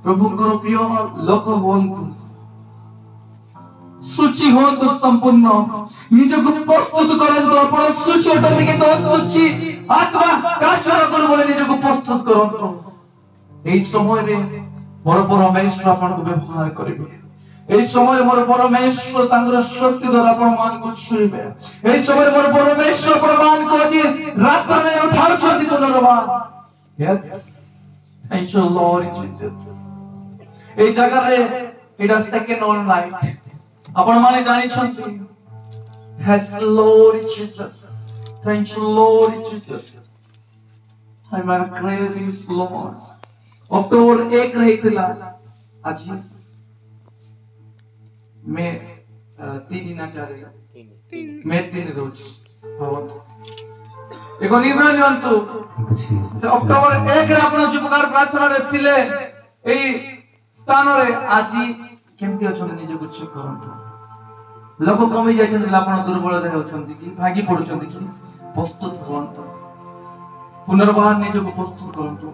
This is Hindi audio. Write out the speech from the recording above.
प्रभुଙ୍କର ପ୍ରିୟ ଲୋକ ହୁଅନ୍ତୁ, सूची हुंतु संपूर्ण निजक प्रस्तुत करंतु आपण सूची अटंती कि तो सूची आत्मा काशर करू बोले निजक प्रस्तुत करंतु एई समय रे मोर परमेश्वर आपण को व्यवहार करिवे एई समय मोर परमेश्वर तांगर शक्ति द्वारा आपण मान को छुइबे एई समय मोर परमेश्वर आपण मान को जी रात रे उठाउ छथि पुनर्बार yes thank you Lord Jesus एई जगह रे एटा सेकंड ऑन नाइट आपण माने जानि छथि Yes Lord Jesus thank you Lord Jesus I am crazy Lord October 1 रहितला आज मे 3 दिन आचार्य मे 3 रोज भावत एको निर्णय नियंतु अक्टोबर 1 रे आपण जुपकार प्रार्थना रे थिले एई स्थान रे आजी केमती अछन निजे को चेक करंतु लोक कमी जायछन आपण दुर्बल रे होछंती कि भागी पडुछंती कि प्रस्तुत होंतु पुनर्बार निजे को प्रस्तुत करंतु।